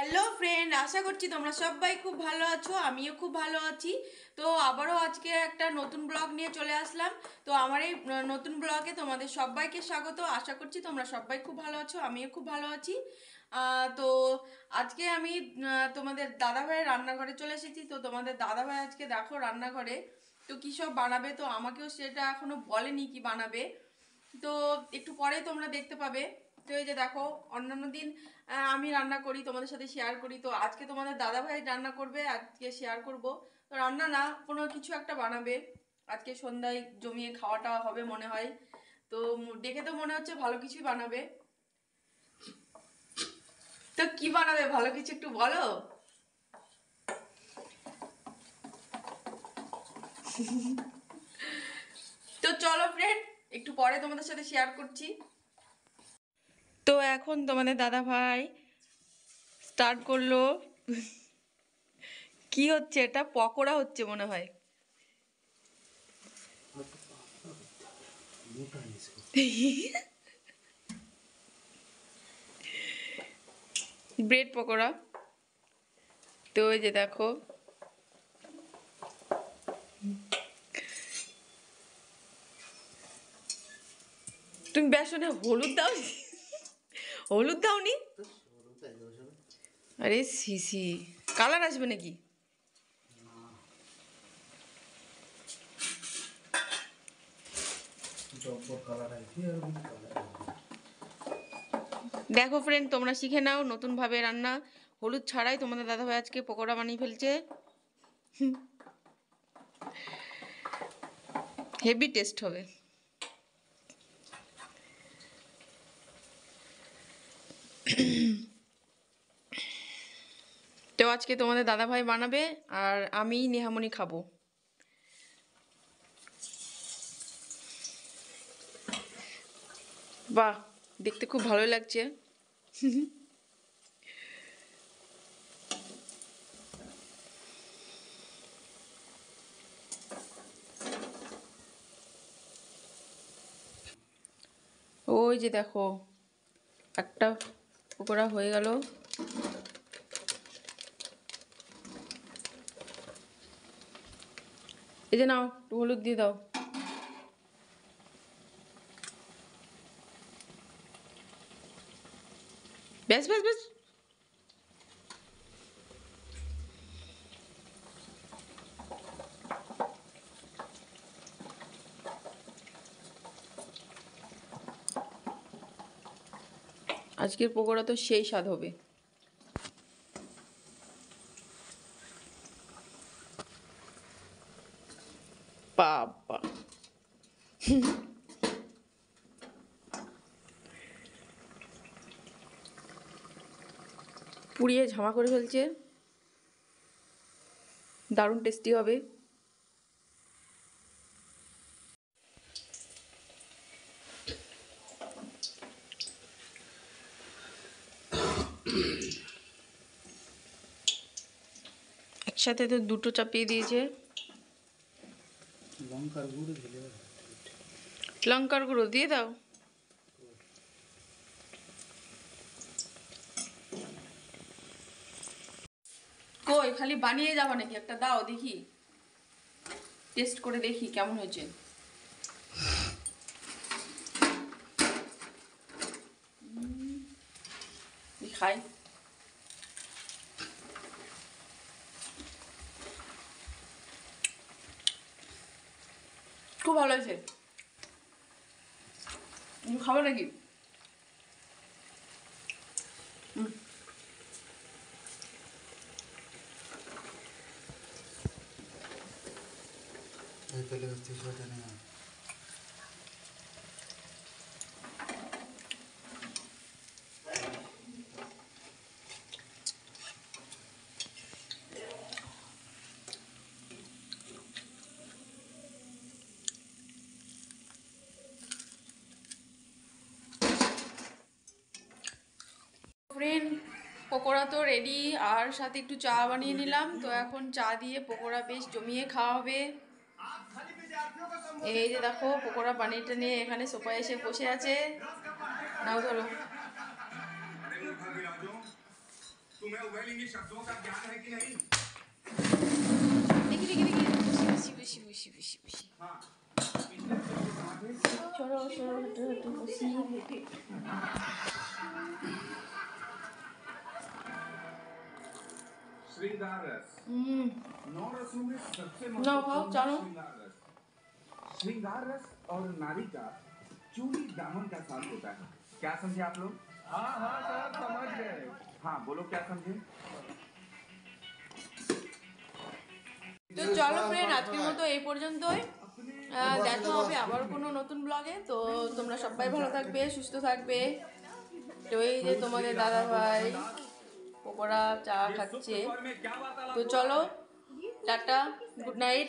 Hello friend, আশা করছি তোমরা সবাই খুব ভালো আছো। আমিও খুব ভালো আছি। তো আবারও আজকে একটা নতুন ব্লগ নিয়ে চলে আসলাম। তো আমার এই নতুন ব্লগে তোমাদের সবাইকে স্বাগত। আশা করছি তোমরা সবাই খুব ভালো আছো, আমিও খুব ভালো আছি। তো আজকে আমি তোমাদের দাদাভাইয়ের রান্নাঘরে চলে এসেছি। তো তোমাদের দাদাভাই আজকে দেখো রান্নাঘরে তো কী সব বানাবে, তো আমাকেও সেটা এখনো বলেনি কি বানাবে। তো একটু পরেই তোমরা দেখতে পাবে। তো এই যে দেখো, অন্যান্য দিন আমি রান্না করি, তোমাদের সাথে শেয়ার করি। তো আজকে তোমাদের দাদা ভাই রান্না করবে, আজকে শেয়ার করব। তো রান্না না, কোনো কিছু একটা বানাবে। আজকে সন্ধ্যায় জমিয়ে খাওয়াটা হবে মনে হয়। তো দেখে তো মনে হচ্ছে ভালো কিছুই বানাবে। তো কি বানাবে, ভালো কিছু একটু বলো। তো চলো ফ্রেন্ড, একটু পরে তোমাদের সাথে শেয়ার করছি। তো এখন তোমাদের দাদা ভাই স্টার্ট করলো। কি হচ্ছে এটা? পকোড়া হচ্ছে মনে হয়। ব্রেড পকোড়া। তো ওই যে দেখো, তুমি বেসনে হলুদ দাও? হলুদ দাওনি? আরে সিসি, কালার আসবে নাকি? দেখো ফ্রেন্ড, তোমরা শিখে নাও নতুনভাবে রান্না। হলুদ ছাড়াই তোমাদের দাদাভাই আজকে পকোড়া বানিয়ে ফেলছে। হেভি টেস্ট হবে। তো আজকে তোমাদের দাদাভাই বানাবে আর আমি নেহামণি খাবো। বাহ, দেখতে খুব ভালোই লাগছে। ওই যে দেখো, একটা পকোড়া হয়ে গেল। এই যে নাও, একটু হলুদ দিয়ে দাও। ব্যাস ব্যাস ব্যাস। আজকের পকোড়া তো সেই স্বাদ হবে। বাবা, পুড়িয়ে ঝামা করে ফেলছে। দারুণ টেস্টি হবে। একসাথে তো দুটো চাপিয়ে দিয়েছে। লঙ্কার গুঁড়ো দিয়ে দাও। কই, খালি বানিয়ে যাবা নাকি? একটা দাও দেখি, টেস্ট করে দেখি কেমন হয়েছে। খাই। খুব ভালো হয়েছে। খাবো নাকি? ফ্রেন্ড, পকোড়া তো রেডি, আর সাথে একটু চা বানিয়ে নিলাম। তো এখন চা দিয়ে পকোড়া বেশ জমিয়ে খাওয়া হবে। এই যে দেখো, পকোড়া বানিয়ে নিয়ে এখানে সোফায় এসে বসে আছে। নাও ধরো। तुम्हें उभयलिंगी शब्दों का ज्ञान है कि नहीं? देखी देखी देखी बसी बसी बसी बसी बसी हाँ चलो चलो हटो बसी श्रृंगार रस 9 रसों में सबसे ना खाओ चलो श्रृंगार रस। श्रृंगार रस और नारी का चूड़ी दामन का साथ होता है। क्या समझे आप लोग? हाँ हाँ सर समझ गए। हाँ बोलो क्या समझे? তো চলো ফ্রেন্ড আজকের মতো এই পর্যন্তই দেখা হবে আবার কোনো নতুন ব্লগে তো তোমরা সবাই ভালো থাকবে সুস্থ থাকবে তো এই যে তোমাদের দাদা ভাই পকোড়া চা খাচ্ছে তো চলো টাটা গুড নাইট